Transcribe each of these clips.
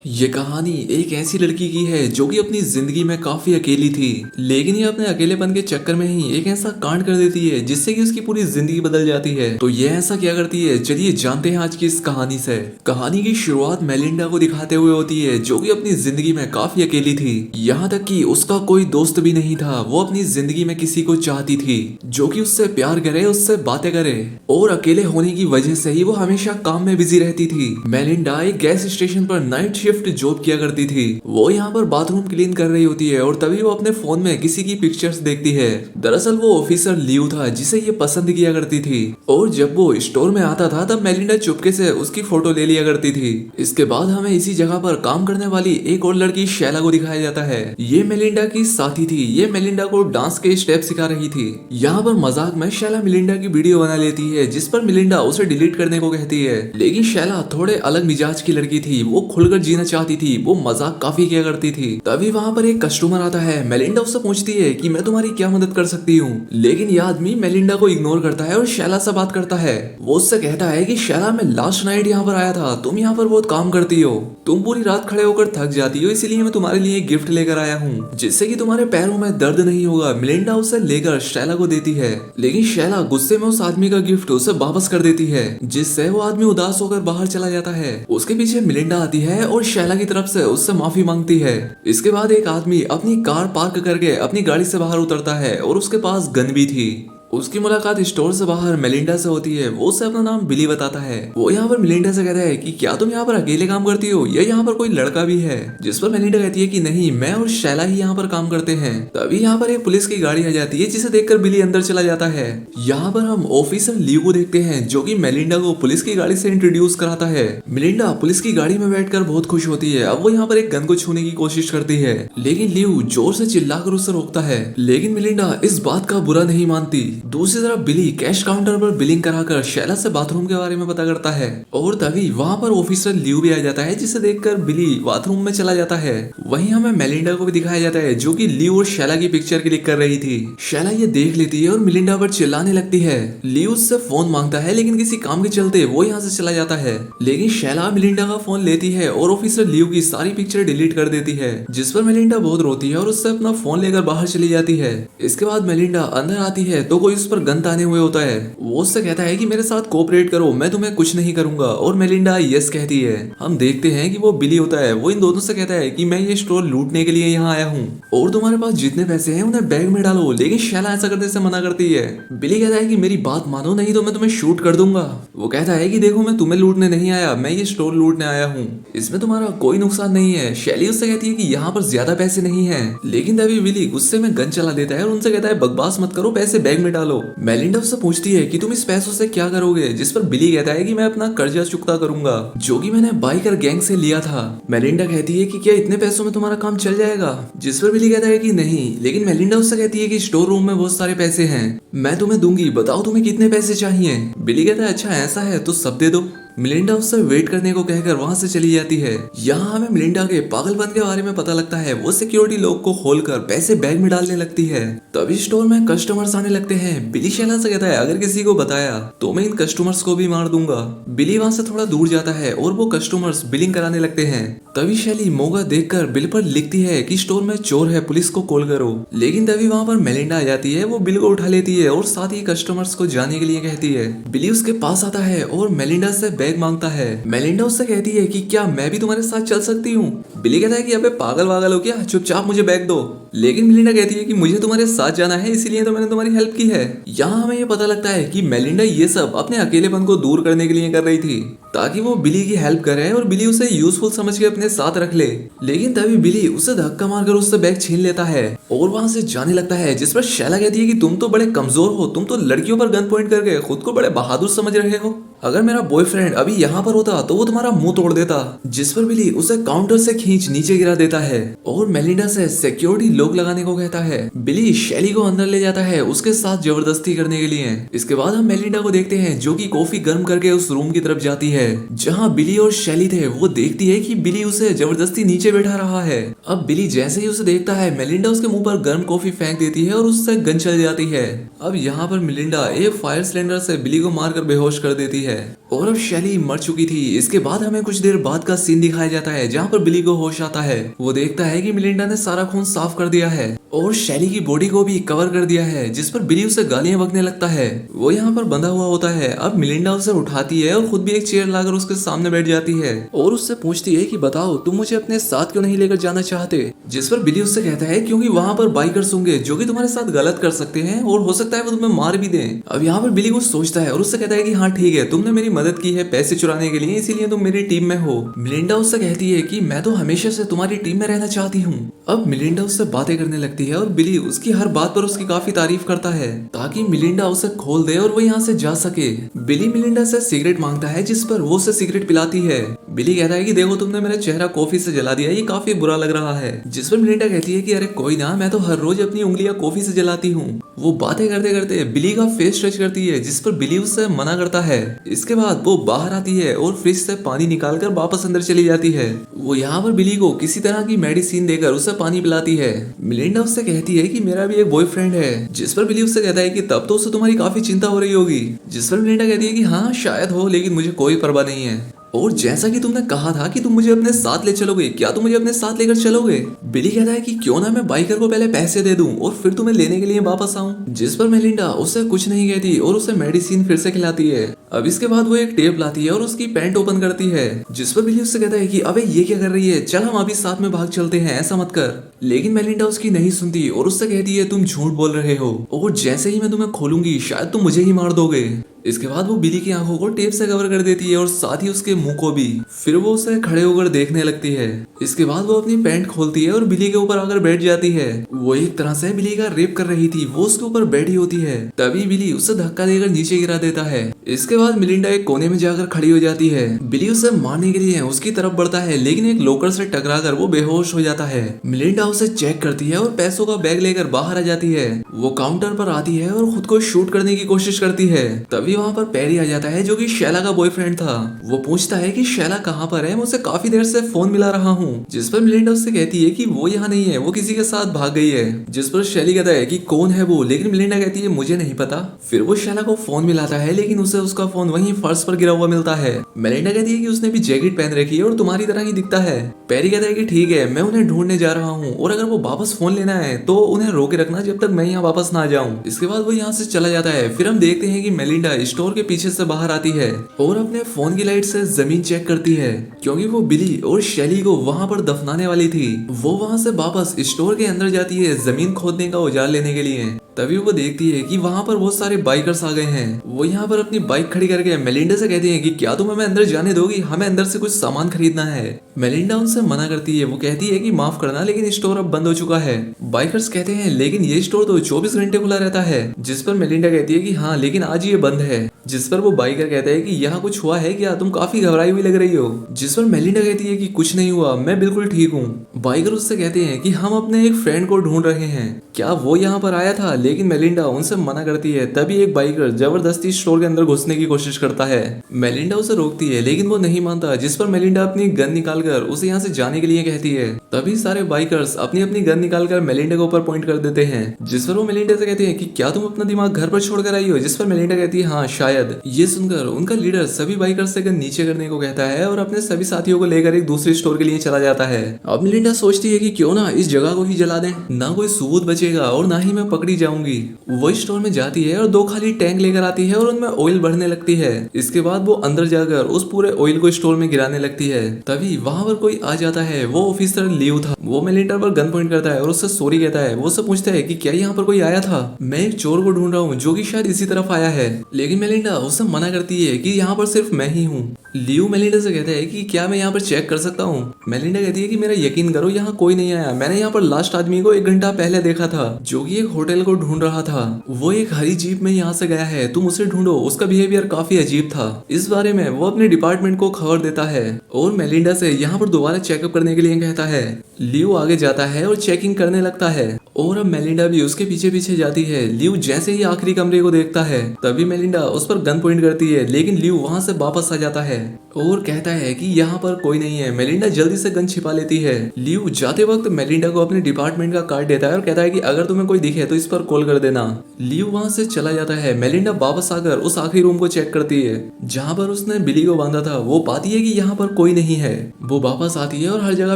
ये कहानी एक ऐसी लड़की की है जो कि अपनी जिंदगी में काफी अकेली थी। लेकिन ये अपने अकेलेपन के चक्कर में ही एक ऐसा कांड कर देती है जिससे कि उसकी पूरी जिंदगी बदल जाती है। तो ये ऐसा क्या करती है, चलिए जानते हैं आज की इस कहानी से। कहानी की शुरुआत मेलिंडा को दिखाते हुए होती है जो कि अपनी जिंदगी में काफी अकेली थी। यहाँ तक कि उसका कोई दोस्त भी नहीं था। वो अपनी जिंदगी में किसी को चाहती थी जो कि उससे प्यार करे, उससे बातें करे, और अकेले होने की वजह से ही वो हमेशा काम में बिजी रहती थी। मेलिंडा एक गैस स्टेशन पर नाइट शिफ्ट जॉब किया करती थी। वो यहाँ पर बाथरूम क्लीन कर रही होती है और तभी वो अपने फोन में किसी की पिक्चर्स देखती है। दरअसल वो ऑफिसर लियो था जिसे ये पसंद किया करती थी, और जब वो स्टोर में आता था तब मेलिंडा चुपके से उसकी फोटो ले लिया करती थी। इसके बाद हमें इसी जगह पर काम करने वाली एक और लड़की शैला को दिखाया जाता है। ये मेलिंडा की साथी थी। ये मेलिंडा को डांस के स्टेप सिखा रही थी। यहाँ पर मजाक में शैला मेलिंडा की वीडियो बना लेती है जिस पर मेलिंडा उसे डिलीट करने को कहती है। लेकिन शैला थोड़े अलग मिजाज की लड़की थी। वो खुलकर जीना चाहती थी। वो मजाक काफी किया करती थी। तभी वहाँ पर एक कस्टमर आता है। मेलिंडा उससे पूछती है कि मैं तुम्हारी क्या मदद कर सकती हूँ। लेकिन यह आदमी मेलिंडा को इग्नोर करता है और शैला से बात करता है। वो उससे कहता है कि शैला, मैं लास्ट नाइट यहाँ पर आया था। तुम यहाँ पर बहुत काम करती हो, तुम पूरी रात खड़े होकर थक जाती हो, इसलिए मैं तुम्हारे लिए एक गिफ्ट लेकर आया हूँ जिससे कि तुम्हारे पैरों में दर्द नहीं होगा। मेलिंडा उसे लेकर शैला को देती है। लेकिन शैला गुस्से में उस आदमी का गिफ्ट उसे वापस कर देती है जिससे वो आदमी उदास होकर बाहर चला जाता है। उसके पीछे मेलिंडा आती है और शैला की तरफ से उससे माफी मांगती है। इसके बाद एक आदमी अपनी कार पार्क करके अपनी गाड़ी से बाहर उतरता है और उसके पास गन भी थी। उसकी मुलाकात स्टोर से बाहर मेलिंडा से होती है। वो उसे अपना नाम बिली बताता है। वो यहाँ पर मेलिंडा से कहता है कि क्या तुम यहाँ पर अकेले काम करती हो या यहाँ पर कोई लड़का भी है। जिस पर मेलिंडा कहती है कि नहीं, मैं और शैला ही यहाँ पर काम करते हैं। तभी यहाँ पर एक पुलिस की गाड़ी आ जाती है जिसे देखकर बिली अंदर चला जाता है। यहाँ पर हम ऑफिसर लियो को देखते हैं जो कि मेलिंडा को पुलिस की गाड़ी से इंट्रोड्यूस कराता है। मेलिंडा पुलिस की गाड़ी में बैठकर बहुत खुश होती है। अब वो यहाँ पर एक गन को छूने की कोशिश करती है लेकिन लियो जोर से चिल्लाकर उसे रोकता है। लेकिन मेलिंडा इस बात का बुरा नहीं मानती। दूसरी तरफ बिली कैश काउंटर पर बिलिंग कराकर शैला से बाथरूम के बारे में पता करता है और तभी वहाँ पर ऑफिसर लियो भी आ जाता है जिसे देखकर बिली बाथरूम में चला जाता है। वहीं हमें मेलिंडा को भी दिखाया जाता है जो कि लियो और शैला की पिक्चर क्लिक कर रही थी। शैला ये देख लेती है और मेलिंडा पर चिल्लाने लगती है। लियो उससे फोन मांगता है लेकिन किसी काम के चलते वो यहाँ से चला जाता है। लेकिन शैला मेलिंडा का फोन लेती है और ऑफिसर लियो की सारी पिक्चर डिलीट कर देती है जिस पर मेलिंडा बहुत रोती है और उससे अपना फोन लेकर बाहर चली जाती है। इसके बाद मेलिंडा अंदर आती है तो कोई उस पर गन ताने हुए होता है। वो उससे कहता है कि मेरे साथ कोऑपरेट करो, मैं तुम्हें कुछ नहीं करूंगा, और मेलिंडा यस कहती है। हम देखते हैं कि वो बिली होता है। वो इन दोनों से कहता है कि मैं ये स्टोर लूटने के लिए यहाँ आया हूँ और तुम्हारे पास जितने पैसे हैं उन्हें बैग में डालो। लेकिन शैला ऐसा करने से मना करती है। बिली कहता है कि मेरी बात मानो, नहीं तो मैं तुम्हें शूट कर दूंगा। वो कहता है कि देखो, मैं तुम्हें लूटने नहीं आया, मैं ये स्टोर लूटने आया हूँ, इसमें तुम्हारा कोई नुकसान नहीं है। शैली उससे कहती है कि यहाँ पर ज्यादा पैसे नहीं है। लेकिन तभी बिली गुस्से में गन चला देता है और उनसे कहता है बकवास मत करो, पैसे बैग में डालो। मेलिंडा उससे पूछती है कि तुम इस पैसों से क्या करोगे, जिस पर बिली कहता है कि मैं अपना कर्जा चुकता करूंगा जो कि मैंने बाइकर गैंग से लिया था। मेलिंडा कहती है कि क्या इतने पैसों में तुम्हारा काम चल जाएगा, जिस पर बिली कहता है कि नहीं। लेकिन मेलिंडा उससे कहती है कि स्टोर रूम में बहुत सारे पैसे हैं, मैं तुम्हें दूंगी, बताओ तुम्हें कितने पैसे चाहिए। बिली कहता है अच्छा ऐसा है तो सब दे दो। मेलिंडा उससे वेट करने को कहकर वहां से चली जाती है। यहाँ हमें मेलिंडा के पागलपन के बारे में पता लगता है। वो सिक्योरिटी लॉक को खोलकर पैसे बैग में डालने लगती है। तभी स्टोर में कस्टमर्स आने लगते हैं। बिली शैला से कहता है अगर किसी को बताया तो मैं इन कस्टमर्स को भी मार दूंगा। बिली वहां से थोड़ा दूर जाता है और वो कस्टमर्स बिलिंग कराने लगते हैं। तभी शैली मौका देखकर बिल पर लिखती है कि स्टोर में चोर है, पुलिस को कॉल करो। लेकिन तभी वहां पर मेलिंडा आ जाती है। वो बिल को उठा लेती है और साथ ही कस्टमर्स को जाने के लिए कहती है। बिली उसके पास आता है और मेलिंडा से बैग मांगता है। मेलिंडा उससे कहती है कि क्या मैं भी तुम्हारे साथ चल सकती हूँ। बिली कहता है कि अबे पागल वागल हो क्या, चुपचाप मुझे बैग दो। लेकिन मेलिंडा कहती है कि मुझे तुम्हारे साथ जाना है, इसीलिए तो मैंने तुम्हारी हेल्प की है। यहाँ हमें ये पता लगता है कि मेलिंडा ये सब अपने अकेलेपन को दूर करने के लिए कर रही थी ताकि वो बिली की हेल्प करे और बिली उसे यूजफुल समझ के अपने साथ रख ले। लेकिन तभी बिली उसे धक्का मारकर उससे बैग छीन लेता है और वहां से जाने लगता है। जिस पर शैला कहती है कि तुम तो बड़े कमजोर हो, तुम तो लड़कियों पर गन पॉइंट करके खुद को बड़े बहादुर समझ रहे हो। अगर मेरा बॉयफ्रेंड अभी यहाँ पर होता तो वो तुम्हारा मुंह तोड़ देता। जिस पर बिली उसे काउंटर से खींच नीचे गिरा देता है और मेलिंडा से सिक्योरिटी लॉक लगाने को कहता है। बिली शैली को अंदर ले जाता है उसके साथ जबरदस्ती करने के लिए। इसके बाद हम मेलिंडा को देखते हैं जो कि कॉफी गर्म करके उस रूम की तरफ जाती है जहाँ बिली और शैली थे। वो देखती है कि बिली उसे जबरदस्ती नीचे बैठा रहा है। अब बिली जैसे ही उसे देखता है, मेलिंडा उसके मुंह पर गर्म कॉफी फेंक देती है और उससे गन चल जाती है। अब यहाँ पर मेलिंडा एक फायर सिलेंडर से बिली को मारकर बेहोश कर देती है। और अब शैली मर चुकी थी। इसके बाद हमें कुछ देर बाद का सीन दिखाया जाता है जहाँ पर बिली को होश आता है। वो देखता है कि मिलिंडा ने सारा खून साफ कर दिया है और शैली की बॉडी को भी कवर कर दिया है, जिस पर बिली उसे गालियां बकने लगता है। वो यहाँ पर बंधा हुआ होता है। अब मिलिंडा उसे उठाती है और खुद भी एक चेयर लाकर उसके सामने बैठ जाती है और उससे पूछती है कि बताओ तुम मुझे अपने साथ क्यों नहीं लेकर जाना चाहते। जिस पर बिली उससे कहता है क्योंकि वहाँ पर बाइकर्स होंगे जो कि तुम्हारे साथ गलत कर सकते हैं और हो सकता है वो तुम्हें मार भी दें। अब यहाँ पर बिली कुछ सोचता है और उससे कहता है कि हाँ ठीक है, तुमने मेरी मदद की है पैसे चुराने के लिए, इसीलिए तुम मेरी टीम में हो। मिलिंडा उससे कहती है कि मैं तो हमेशा से तुम्हारी टीम में रहना चाहती हूँ। अब मिलिंडा उससे बातें करने लगती है और बिली उसकी हर बात पर उसकी काफी तारीफ करता है ताकि मिलिंडा उसे खोल दे और वो यहाँ से जा सके। बिली मिलिंडा से सिगरेट मांगता है जिस पर वो उसे सिगरेट पिलाती है। बिली कहता है कि देखो तुमने मेरा चेहरा कॉफी से जला दिया, ये काफी बुरा लग रहा है। जिस पर मिलिंडा कहती है कि अरे कोई ना, मैं तो हर रोज अपनी उंगलियां कॉफी से जलाती हूँ। वो बातें करते करते बिली का फेस टच करती है जिस पर बिली उससे मना करता है। इसके बाद वो बाहर आती है और फ्रिज से पानी निकालकर वापस अंदर चली जाती है। वो यहाँ पर बिली को किसी तरह की मेडिसिन देकर उसे पानी पिलाती है। मिलिंडा उससे कहती है कि मेरा भी एक बॉयफ्रेंड है, जिस पर बिली उससे कहता है कि तब तो उससे तुम्हारी काफी चिंता हो रही होगी। जिस पर मिलिंडा कहती है कि हाँ शायद हो, लेकिन मुझे कोई परवाह नहीं है। और जैसा कि तुमने कहा था कि तुम मुझे अपने साथ ले चलोगे, क्या तुम मुझे अपने साथ लेकर चलोगे? बिली कहता है कि क्यों ना मैं बाइकर को पहले पैसे दे दूं और फिर तुम्हें लेने के लिए वापस आऊं। जिस पर मेलिंडा उससे कुछ नहीं कहती और उसे मेडिसिन फिर से खिलाती है। अब इसके बाद वो एक टेप लाती है और उसकी पैंट ओपन करती है। जिस पर बिली उससे कहता है कि अबे ये क्या कर रही है, चल हम अभी साथ में भाग चलते हैं, ऐसा मत कर। लेकिन मेलिंडा उसकी नहीं सुनती और उससे कहती है तुम झूठ बोल रहे हो और जैसे ही मैं तुम्हें खोलूंगी शायद तुम मुझे ही मार दोगे। इसके बाद वो बिली की आंखों को टेप से कवर कर देती है और साथ ही उसके मुंह को भी। फिर वो उसे खड़े होकर देखने लगती है। इसके बाद वो अपनी पैंट खोलती है और बिली के ऊपर आकर बैठ जाती है। वो एक तरह से बिली का रेप कर रही थी, वो उसके ऊपर बैठी होती है। तभी बिली उसे धक्का देकर नीचे गिरा देता है। इसके बाद मिलिंडा एक कोने में जाकर खड़ी हो जाती है। बिली उसे मारने के लिए उसकी तरफ बढ़ता है लेकिन एक लॉकर से टकराकर वो बेहोश हो जाता है। मिलिंडा उसे चेक करती है और पैसों का बैग लेकर बाहर आ जाती है। वो काउंटर पर आती है और खुद को शूट करने की कोशिश करती है। तभी वहाँ पर पैरी आ जाता है जो कि शैला का बॉयफ्रेंड था। वो पूछता है कि शैला कहाँ पर है, मुझे काफी देर से फोन मिला रहा हूँ। जिस पर मिलिंडा उससे कहती है कि वो यहाँ नहीं है, वो किसी के साथ भाग गई है। जिस पर शैली कहता है कि कौन है वो, लेकिन मिलिंडा कहती है मुझे नहीं पता। फिर वो शैला को फोन मिलाता है लेकिन उसे उसका फोन वहीं फर्श पर गिरा हुआ मिलता है। मिलिंडा कहती है कि उसने भी जैकेट पहन रखी है और तुम्हारी तरह ही दिखता है। पैरी कहता है कि ठीक है, मैं उन्हें ढूंढने जा रहा हूँ और अगर वो वापस फोन लेना है तो उन्हें रोके रखना जब तक मैं यहाँ वापस ना जाऊँ। इसके बाद वो यहाँ से चला जाता है। फिर हम देखते हैं कि मेलिंडा स्टोर के पीछे से बाहर आती है और अपने फोन की लाइट से जमीन चेक करती है क्योंकि वो बिली और शैली को वहां पर दफनाने वाली थी। वो वहां से वापस स्टोर के अंदर जाती है जमीन खोदने का औजार लेने के लिए। तभी वो देखती है कि वहां पर बहुत सारे बाइकर्स आ गए हैं। वो यहाँ पर अपनी बाइक खड़ी करके मेलिंडा से कहती है कि क्या तुम हमें अंदर जाने दोगी, हमें अंदर से कुछ सामान खरीदना है। मेलिंडा उनसे मना करती है। वो कहती है कि माफ करना लेकिन स्टोर अब बंद हो चुका है। बाइकर्स कहते हैं लेकिन ये स्टोर तो 24 घंटे खुला रहता है। जिस पर मेलिंडा कहती है कि हाँ लेकिन आज ये बंद है। जिस पर वो बाइकर कहता है कि यहाँ कुछ हुआ है क्या, तुम काफी घबराई हुई लग रही हो। जिस पर मेलिंडा कहती है कि कुछ नहीं हुआ, मैं बिल्कुल ठीक हूँ। बाइकर उससे कहते हैं कि हम अपने एक फ्रेंड को ढूंढ रहे हैं, क्या वो यहाँ पर आया था, लेकिन मेलिंडा उनसे मना करती है। तभी एक बाइकर जबरदस्ती स्टोर के अंदर घुसने की कोशिश करता है। मेलिंडा उसे रोकती है लेकिन वो नहीं मानता। जिस पर मेलिंडा अपनी गन निकालकर उसे यहाँ से जाने के लिए कहती है। तभी सारे बाइकर्स अपनी अपनी गन निकालकर मेलिंडा के ऊपर पॉइंट कर देते हैं। जिस पर वो मेलिंडा से कहते हैं कि क्या तुम अपना दिमाग घर पर छोड़कर आई हो। जिस पर मेलिंडा कहती है हाँ शायद। ये सुनकर उनका लीडर सभी बाइकर्स से गन नीचे करने को कहता है और अपने सभी साथियों को लेकर एक दूसरे स्टोर के लिए चला जाता है। अब मेलिंडा सोचती है कि क्यों ना इस जगह को ही जला दें, ना कोई सबूत बचेगा और ना ही मैं पकड़ी जाऊंगी। वो स्टोर में जाती है और 2 खाली टैंक लेकर आती है और उनमें ऑयल भरने लगती है। इसके बाद वो अंदर जाकर उस पूरे ऑयल को स्टोर में गिराने लगती है। तभी वहां पर कोई आ जाता है। वो ऑफिसर लियो था। वो मेलिंडा पर गन पॉइंट करता है और उससे सॉरी कहता है। वो उससे पूछता है कि क्या यहाँ पर कोई आया था, मैं एक चोर को ढूंढ रहा हूँ जो कि शायद इसी तरफ आया है। लेकिन मेलिंडा उससे मना करती है कि यहाँ पर सिर्फ मैं ही हूँ। लियो मेलिंडा से कहता है कि क्या मैं यहाँ पर चेक कर सकता हूँ। मेलिंडा कहती है कि मेरा यकीन करो यहाँ कोई नहीं आया, मैंने यहाँ पर लास्ट आदमी को 1 घंटा पहले देखा था जो कि एक होटल को ढूंढ रहा था। वो एक हरी जीप में यहाँ से गया है, तुम उसे ढूंढो, उसका बिहेवियर काफी अजीब था। इस बारे में वो अपने डिपार्टमेंट को खबर देता है और मेलिंडा से यहाँ पर दोबारा चेकअप करने के लिए कहता है। लियो आगे जाता है और चेकिंग करने लगता है और अब मेलिंडा भी उसके पीछे पीछे जाती है। लियो जैसे ही आखिरी कमरे को देखता है तभी मेलिंडा उस पर गन पॉइंट करती है, लेकिन लियो वहां से वापस आ जाता है और कहता है कि यहाँ पर कोई नहीं है। मेलिंडा जल्दी से गन छिपा लेती है। लियो जाते वक्त मेलिंडा को अपने डिपार्टमेंट का कार्ड देता है और कहता है कि अगर तुम्हें कोई दिखे तो इस पर कॉल कर देना। लियो वहां से चला जाता है। मेलिंडा वापस आकर उस आखिरी रूम को चेक करती है जहाँ पर उसने बिली को बांधा था। वो पाती है कि यहाँ पर कोई नहीं है। वो वापस आती है और हर जगह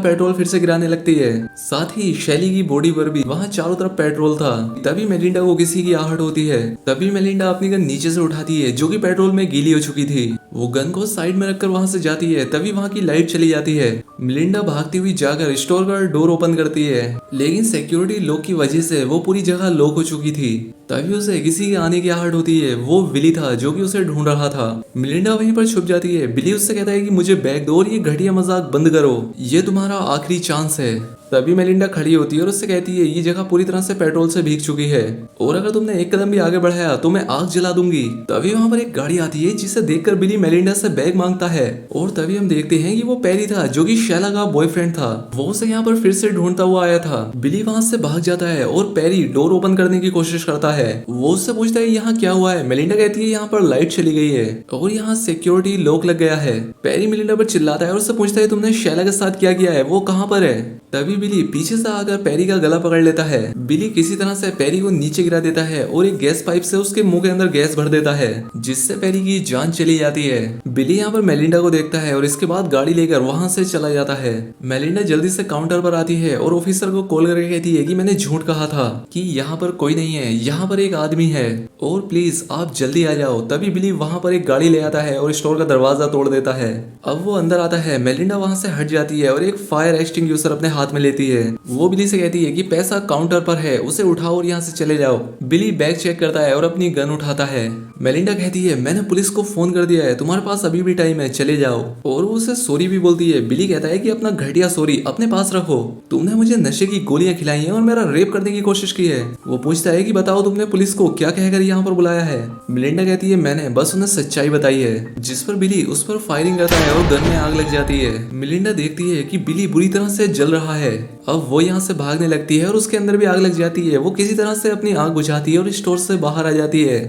पेट्रोल फिर से गिराने लगती है। साथ ही शैली की बॉडी पर भी वहाँ चारों तरफ पेट्रोल था। तभी मेलिंडा को किसी की आहट होती है। तभी मेलिंडा अपनी गन नीचे से उठाती है जो कि पेट्रोल में गीली हो चुकी थी। वो गन को साइड में रखकर वहां से जाती है। तभी वहां की लाइट चली जाती है। मेलिंडा भागती हुई जाकर स्टोर का डोर ओपन करती है, लेकिन सिक्योरिटी लॉक की वजह से वो पूरी जगह लॉक हो चुकी थी। तभी उसे किसी के आने की आहट होती है। वो बिली था जो कि उसे ढूंढ रहा था। मेलिंडा वहीं पर छुप जाती है। बिली उससे कहता है कि मुझे बैग दो और ये घटिया मजाक बंद करो, ये तुम्हारा आखिरी चांस है। तभी मेलिंडा खड़ी होती है और उससे कहती है ये जगह पूरी तरह से पेट्रोल से भीग चुकी है और अगर तुमने एक कदम भी आगे बढ़ाया तो मैं आग जला दूंगी। तभी वहां पर एक गाड़ी आती है जिसे देखकर बिली मेलिंडा से बैग मांगता है और तभी हम देखते हैं कि वो पैरी था जो कि शैला का बॉयफ्रेंड था। वो उसे यहाँ पर फिर से ढूंढता हुआ आया था। बिली वहां से भाग जाता है और पैरी डोर ओपन करने की कोशिश करता है। वो उससे पूछता है यहाँ क्या हुआ है। मेलिंडा कहती है यहाँ पर लाइट चली गई है और यहाँ सिक्योरिटी लॉक लग गया है। पैरी मेलिंडा पर चिल्लाता है और उससे पूछता है तुमने शैला के साथ क्या किया है, वो कहाँ पर है। तभी बिली पीछे से आकर पैरी का गला पकड़ लेता है। बिली किसी तरह से पैरी को नीचे गिरा देता है और एक गैस पाइप से उसके मुंह के अंदर गैस भर देता है जिससे पैरी की जान चली जाती है। बिली यहाँ पर मेलिंडा को देखता है और इसके बाद गाड़ी लेकर वहां से चला जाता है। मेलिंडा जल्दी से काउंटर पर आती है और ऑफिसर को कॉल करके कहती है कि मैंने झूठ कहा था कि यहाँ पर कोई नहीं है, यहाँ पर एक आदमी है और प्लीज आप जल्दी आ जाओ। तभी बिली वहां पर एक गाड़ी ले आता है और स्टोर का दरवाजा तोड़ देता है। अब वो अंदर आता है। मेलिंडा वहां से हट जाती है और एक फायर एक्सटिंग्विशर अपने हाथ में लेती है। वो बिली से कहती है कि पैसा काउंटर पर है, उसे उठाओ और यहाँ से चले जाओ। बिली बैग चेक करता है और अपनी गन उठाता है। मेलिंडा कहती है मैंने पुलिस को फोन कर दिया है, तुम्हारे पास अभी भी टाइम है, चले जाओ। और वो उसे सॉरी भी बोलती है। बिली कहता है कि अपना घटिया सॉरी अपने पास रखो, तुमने मुझे नशे की गोलियां खिलाई हैं और मेरा रेप करने की कोशिश की है। वो पूछता है कि बताओ तुमने पुलिस को क्या कहकर यहाँ पर बुलाया है। मेलिंडा कहती है मैंने बस उन्हें सच्चाई बताई है, जिस पर बिली उस पर फायरिंग करता है और गन में आग लग जाती है। मेलिंडा देखती है कि बिली बुरी तरह से जल रहा है। अब वो यहाँ से भागने लगती है और उसके अंदर भी आग लग जाती है। वो किसी तरह से अपनी आग बुझाती है और स्टोर से बाहर आ जाती है।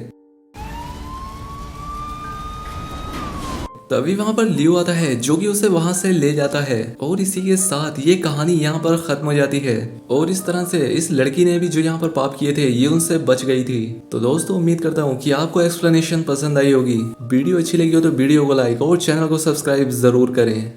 तभी वहां पर लियो आता है जो कि उसे वहां से ले जाता है और इसी के साथ ये कहानी यहाँ पर खत्म हो जाती है। और इस तरह से इस लड़की ने भी जो यहाँ पर पाप किए थे ये उनसे बच गई थी। तो दोस्तों उम्मीद करता हूँ कि आपको एक्सप्लेनेशन पसंद आई होगी। वीडियो अच्छी लगी हो तो वीडियो को लाइक और चैनल को सब्सक्राइब जरूर करें।